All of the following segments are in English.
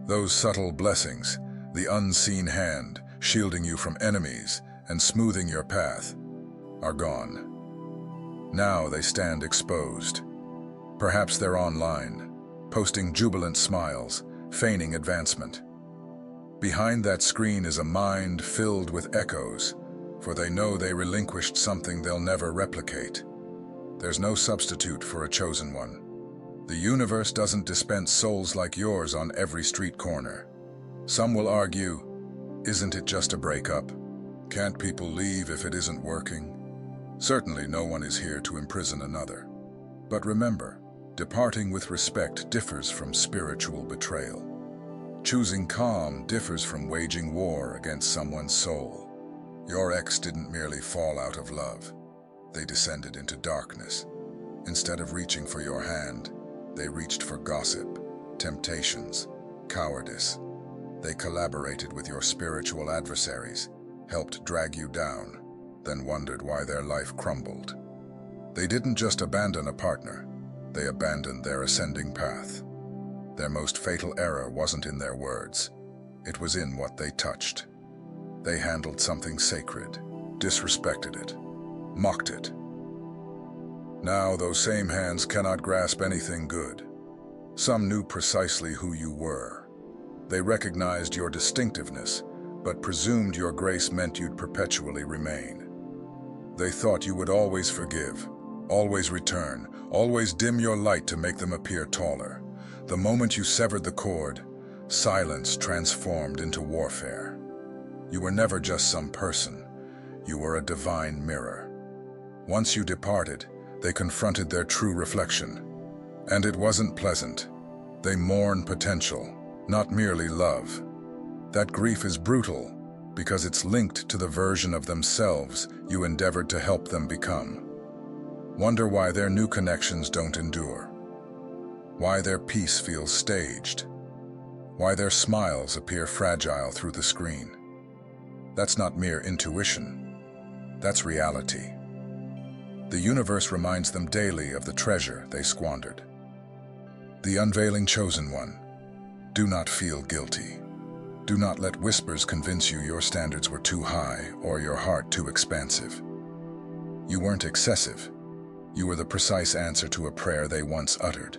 Those subtle blessings, the unseen hand shielding you from enemies and smoothing your path, are gone. Now they stand exposed. Perhaps they're online, posting jubilant smiles, feigning advancement. Behind that screen is a mind filled with echoes, for they know they relinquished something they'll never replicate. There's no substitute for a chosen one. The universe doesn't dispense souls like yours on every street corner. Some will argue, isn't it just a breakup? Can't people leave if it isn't working? Certainly no one is here to imprison another. But remember, departing with respect differs from spiritual betrayal. Choosing calm differs from waging war against someone's soul. Your ex didn't merely fall out of love. They descended into darkness. Instead of reaching for your hand, they reached for gossip, temptations, cowardice. They collaborated with your spiritual adversaries, helped drag you down, then wondered why their life crumbled. They didn't just abandon a partner, they abandoned their ascending path. Their most fatal error wasn't in their words, it was in what they touched. They handled something sacred, disrespected it, mocked it. Now those same hands cannot grasp anything good. Some knew precisely who you were. They recognized your distinctiveness, but presumed your grace meant you'd perpetually remain. They thought you would always forgive, always return, always dim your light to make them appear taller. The moment you severed the cord, silence transformed into warfare. You were never just some person. You were a divine mirror. Once you departed, they confronted their true reflection. And it wasn't pleasant. They mourn potential, not merely love. That grief is brutal because it's linked to the version of themselves you endeavored to help them become. Wonder why their new connections don't endure. Why their peace feels staged. Why their smiles appear fragile through the screen. That's not mere intuition. That's reality. The universe reminds them daily of the treasure they squandered. The unveiling chosen one. Do not feel guilty. Do not let whispers convince you your standards were too high or your heart too expansive. You weren't excessive. You were the precise answer to a prayer they once uttered,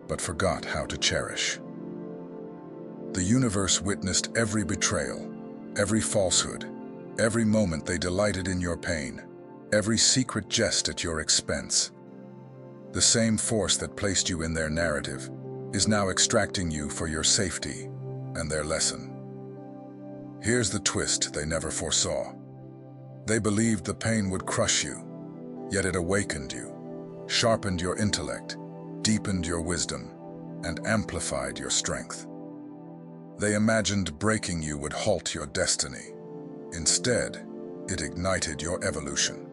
but forgot how to cherish. The universe witnessed every betrayal, every falsehood, every moment they delighted in your pain, every secret jest at your expense. The same force that placed you in their narrative is now extracting you for your safety and their lesson. Here's the twist they never foresaw. They believed the pain would crush you, yet it awakened you, sharpened your intellect, deepened your wisdom, and amplified your strength. They imagined breaking you would halt your destiny. Instead, it ignited your evolution.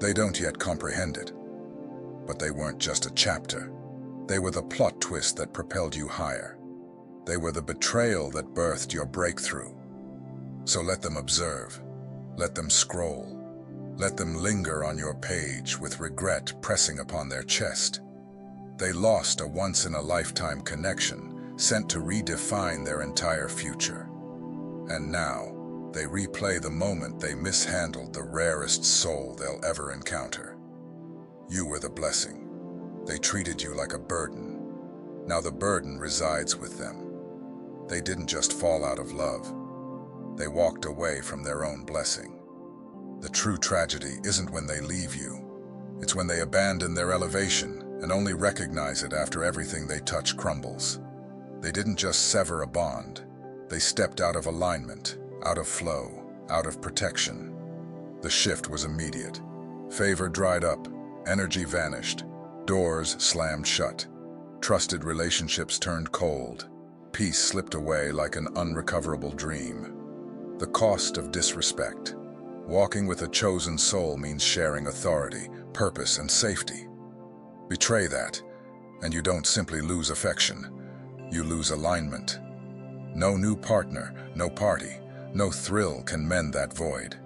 They don't yet comprehend it, but they weren't just a chapter. They were the plot twist that propelled you higher. They were the betrayal that birthed your breakthrough. So let them observe, let them scroll, let them linger on your page with regret pressing upon their chest. They lost a once-in-a-lifetime connection, sent to redefine their entire future. And now, they replay the moment they mishandled the rarest soul they'll ever encounter. You were the blessing. They treated you like a burden. Now the burden resides with them. They didn't just fall out of love. They walked away from their own blessing. The true tragedy isn't when they leave you. It's when they abandon their elevation and only recognize it after everything they touch crumbles. They didn't just sever a bond. They stepped out of alignment, out of flow, out of protection. The shift was immediate. Favor dried up, energy vanished, doors slammed shut. Trusted relationships turned cold. Peace slipped away like an unrecoverable dream. The cost of disrespect. Walking with a chosen soul means sharing authority, purpose, and safety. Betray that, and you don't simply lose affection. You lose alignment. No new partner, no party, no thrill can mend that void.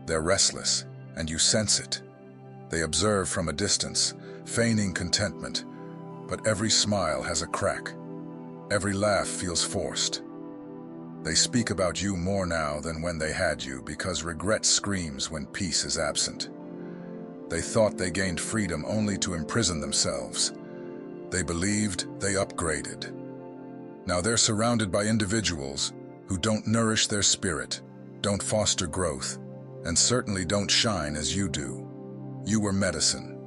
They're restless, and you sense it. They observe from a distance, feigning contentment, but every smile has a crack. Every laugh feels forced. They speak about you more now than when they had you because regret screams when peace is absent. They thought they gained freedom only to imprison themselves. They believed they upgraded. Now they're surrounded by individuals who don't nourish their spirit, don't foster growth, and certainly don't shine as you do. You were medicine.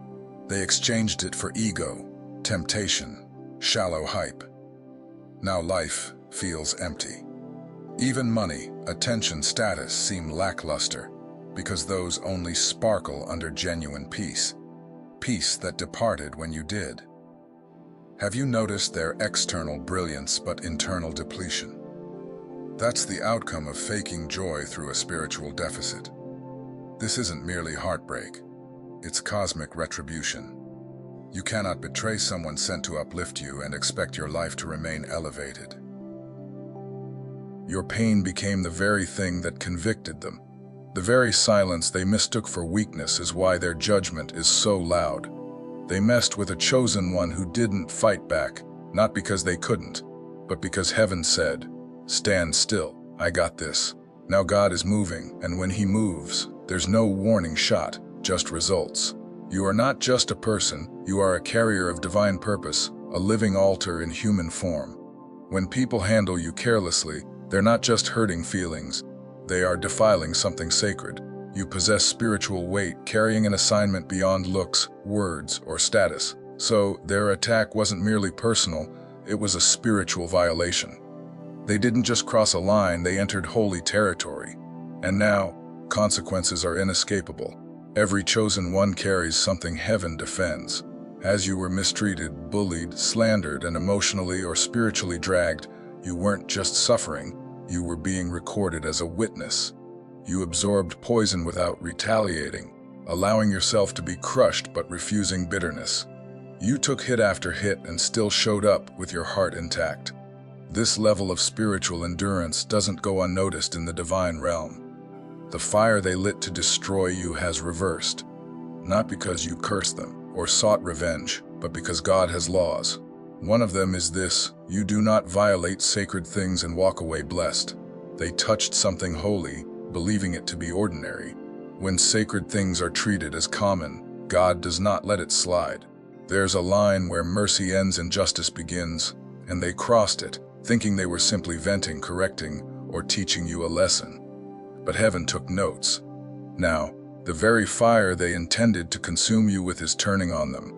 They exchanged it for ego, temptation, shallow hype. Now life feels empty. Even money, attention, status seem lackluster because those only sparkle under genuine peace. Peace that departed when you did. Have you noticed their external brilliance but internal depletion? That's the outcome of faking joy through a spiritual deficit. This isn't merely heartbreak. It's cosmic retribution. You cannot betray someone sent to uplift you and expect your life to remain elevated. Your pain became the very thing that convicted them. The very silence they mistook for weakness is why their judgment is so loud. They messed with a chosen one who didn't fight back, not because they couldn't, but because heaven said, "Stand still, I got this." Now God is moving, and when He moves, there's no warning shot, just results. You are not just a person, you are a carrier of divine purpose, a living altar in human form. When people handle you carelessly, they're not just hurting feelings, they are defiling something sacred. You possess spiritual weight, carrying an assignment beyond looks, words, or status. So their attack wasn't merely personal, it was a spiritual violation. They didn't just cross a line, they entered holy territory. And now, consequences are inescapable. Every chosen one carries something heaven defends. As you were mistreated, bullied, slandered, and emotionally or spiritually dragged, you weren't just suffering, you were being recorded as a witness. You absorbed poison without retaliating, allowing yourself to be crushed but refusing bitterness. You took hit after hit and still showed up with your heart intact. This level of spiritual endurance doesn't go unnoticed in the divine realm. The fire they lit to destroy you has reversed, not because you cursed them or sought revenge, but because God has laws. One of them is this: you do not violate sacred things and walk away blessed. They touched something holy, believing it to be ordinary. When sacred things are treated as common, God does not let it slide. There's a line where mercy ends and justice begins, and they crossed it, thinking they were simply venting, correcting, or teaching you a lesson. But heaven took notes. Now, the very fire they intended to consume you with is turning on them.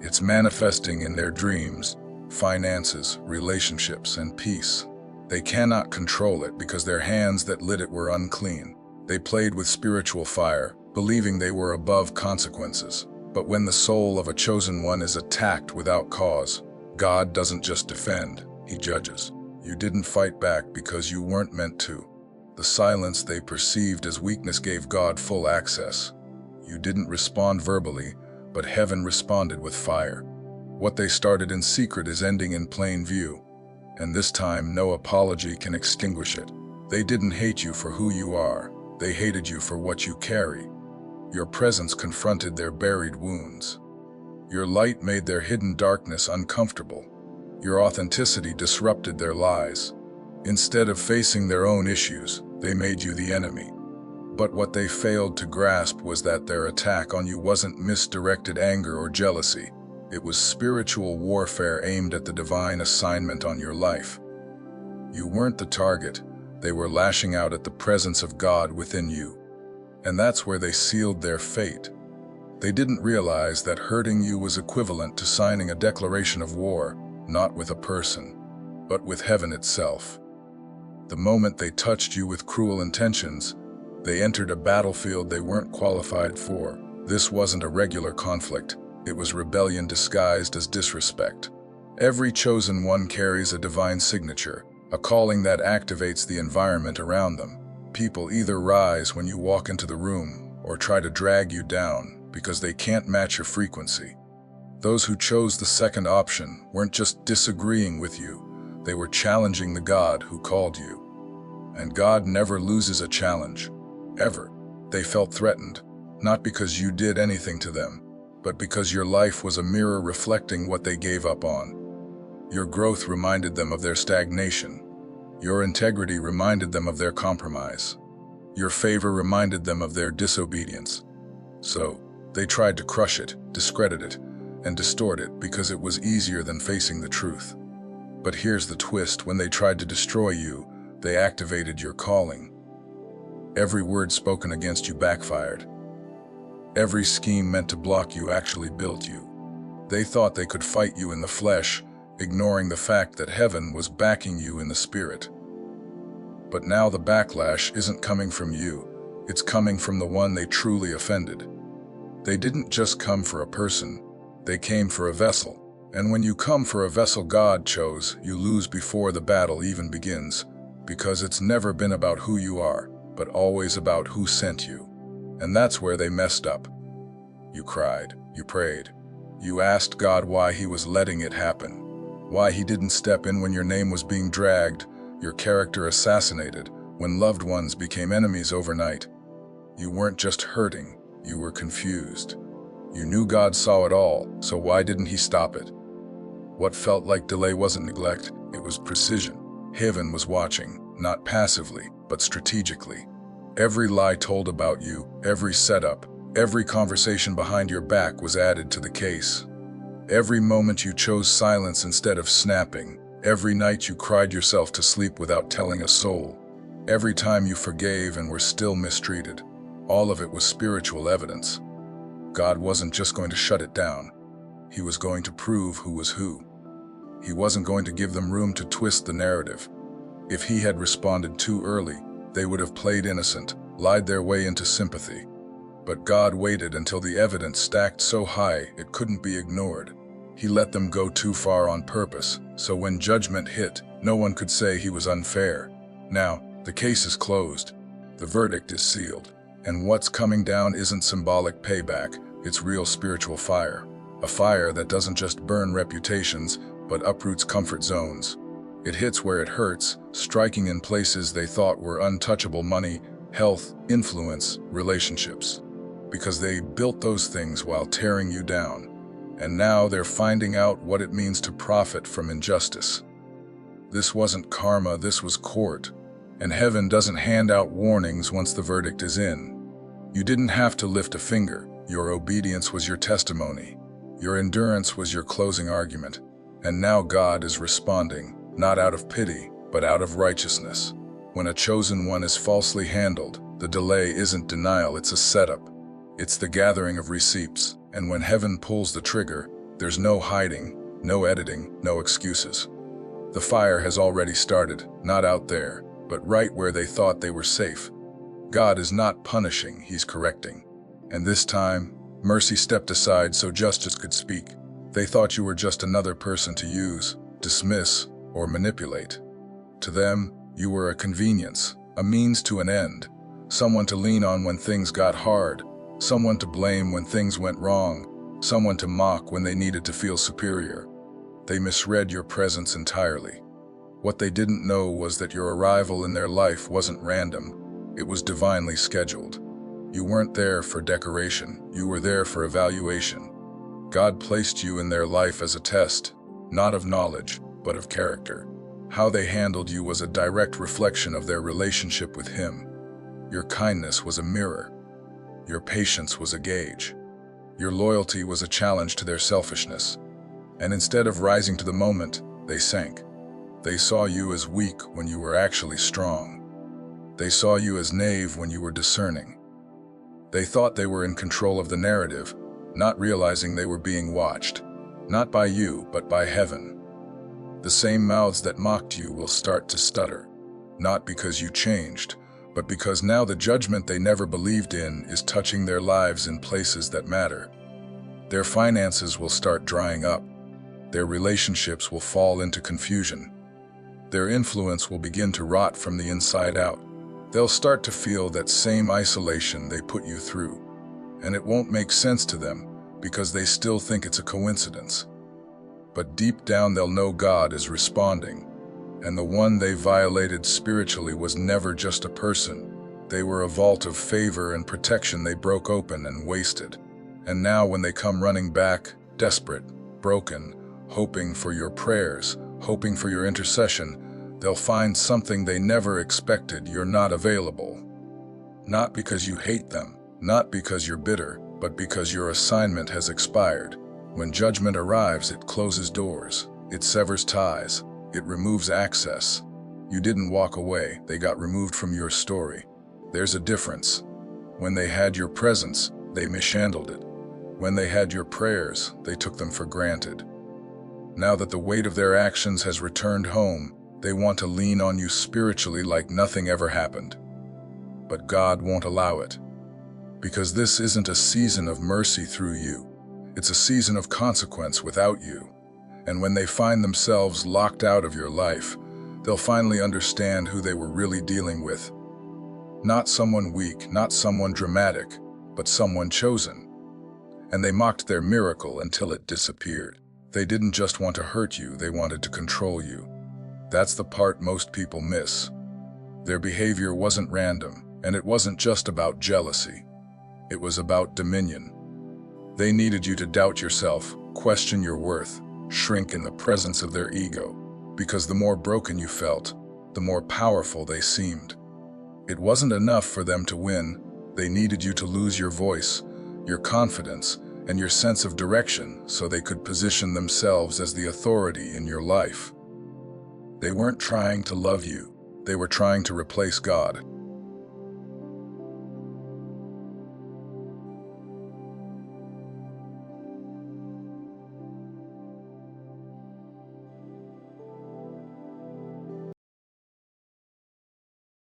It's manifesting in their dreams, finances, relationships, and peace. They cannot control it because their hands that lit it were unclean. They played with spiritual fire, believing they were above consequences. But when the soul of a chosen one is attacked without cause, God doesn't just defend, He judges. You didn't fight back because you weren't meant to. The silence they perceived as weakness gave God full access. You didn't respond verbally, but heaven responded with fire. What they started in secret is ending in plain view, and this time no apology can extinguish it. They didn't hate you for who you are, they hated you for what you carry. Your presence confronted their buried wounds. Your light made their hidden darkness uncomfortable. Your authenticity disrupted their lies. Instead of facing their own issues, they made you the enemy. But what they failed to grasp was that their attack on you wasn't misdirected anger or jealousy. It was spiritual warfare aimed at the divine assignment on your life. You weren't the target. They were lashing out at the presence of God within you. And that's where they sealed their fate. They didn't realize that hurting you was equivalent to signing a declaration of war, not with a person, but with heaven itself. The moment they touched you with cruel intentions, they entered a battlefield they weren't qualified for. This wasn't a regular conflict. It was rebellion disguised as disrespect. Every chosen one carries a divine signature, a calling that activates the environment around them. People either rise when you walk into the room or try to drag you down because they can't match your frequency. Those who chose the second option weren't just disagreeing with you, they were challenging the God who called you. And God never loses a challenge, ever. They felt threatened, not because you did anything to them, but because your life was a mirror reflecting what they gave up on. Your growth reminded them of their stagnation. Your integrity reminded them of their compromise. Your favor reminded them of their disobedience. So, they tried to crush it, discredit it, and distort it because it was easier than facing the truth. But here's the twist: when they tried to destroy you, they activated your calling. Every word spoken against you backfired. Every scheme meant to block you actually built you. They thought they could fight you in the flesh, ignoring the fact that heaven was backing you in the spirit. But now the backlash isn't coming from you, it's coming from the one they truly offended. They didn't just come for a person, they came for a vessel. And when you come for a vessel God chose, you lose before the battle even begins, because it's never been about who you are, but always about who sent you. And that's where they messed up. You cried, you prayed, you asked God why He was letting it happen, why He didn't step in when your name was being dragged, your character assassinated, when loved ones became enemies overnight. You weren't just hurting, you were confused. You knew God saw it all, so why didn't He stop it? What felt like delay wasn't neglect, it was precision. Heaven was watching, not passively, but strategically. Every lie told about you, every setup, every conversation behind your back was added to the case. Every moment you chose silence instead of snapping, every night you cried yourself to sleep without telling a soul, every time you forgave and were still mistreated, all of it was spiritual evidence. God wasn't just going to shut it down. He was going to prove who was who. He wasn't going to give them room to twist the narrative. If He had responded too early, they would have played innocent, lied their way into sympathy. But God waited until the evidence stacked so high it couldn't be ignored. He let them go too far on purpose, so when judgment hit, no one could say He was unfair. Now, the case is closed. The verdict is sealed. And what's coming down isn't symbolic payback, it's real spiritual fire. A fire that doesn't just burn reputations, but uproots comfort zones. It hits where it hurts, striking in places they thought were untouchable: money, health, influence, relationships. Because they built those things while tearing you down. And now they're finding out what it means to profit from injustice. This wasn't karma, this was court. And heaven doesn't hand out warnings once the verdict is in. You didn't have to lift a finger. Your obedience was your testimony. Your endurance was your closing argument. And now God is responding, not out of pity, but out of righteousness. When a chosen one is falsely handled, the delay isn't denial, it's a setup. It's the gathering of receipts. And when heaven pulls the trigger, there's no hiding, no editing, no excuses. The fire has already started, not out there, but right where they thought they were safe. God is not punishing, He's correcting. And this time, mercy stepped aside so justice could speak. They thought you were just another person to use, dismiss, or manipulate. To them, you were a convenience, a means to an end, someone to lean on when things got hard, someone to blame when things went wrong, someone to mock when they needed to feel superior. They misread your presence entirely. What they didn't know was that your arrival in their life wasn't random, it was divinely scheduled. You weren't there for decoration, you were there for evaluation. God placed you in their life as a test, not of knowledge, but of character. How they handled you was a direct reflection of their relationship with Him. Your kindness was a mirror. Your patience was a gauge. Your loyalty was a challenge to their selfishness. And instead of rising to the moment, they sank. They saw you as weak when you were actually strong. They saw you as naive when you were discerning. They thought they were in control of the narrative, not realizing they were being watched, not by you, but by heaven. The same mouths that mocked you will start to stutter, not because you changed, but because now the judgment they never believed in is touching their lives in places that matter. Their finances will start drying up. Their relationships will fall into confusion. Their influence will begin to rot from the inside out. They'll start to feel that same isolation they put you through. And it won't make sense to them because they still think it's a coincidence. But deep down they'll know God is responding. And the one they violated spiritually was never just a person. They were a vault of favor and protection they broke open and wasted. And now when they come running back, desperate, broken, hoping for your prayers, hoping for your intercession, they'll find something they never expected: you're not available. Not because you hate them, not because you're bitter, but because your assignment has expired. When judgment arrives, it closes doors, it severs ties, it removes access. You didn't walk away, they got removed from your story. There's a difference. When they had your presence, they mishandled it. When they had your prayers, they took them for granted. Now that the weight of their actions has returned home, they want to lean on you spiritually like nothing ever happened. But God won't allow it. Because this isn't a season of mercy through you. It's a season of consequence without you. And when they find themselves locked out of your life, they'll finally understand who they were really dealing with. Not someone weak, not someone dramatic, but someone chosen. And they mocked their miracle until it disappeared. They didn't just want to hurt you, they wanted to control you. That's the part most people miss. Their behavior wasn't random, and it wasn't just about jealousy. It was about dominion. They needed you to doubt yourself, question your worth, shrink in the presence of their ego, because the more broken you felt, the more powerful they seemed. It wasn't enough for them to win. They needed you to lose your voice, your confidence, and your sense of direction so they could position themselves as the authority in your life. They weren't trying to love you. They were trying to replace God.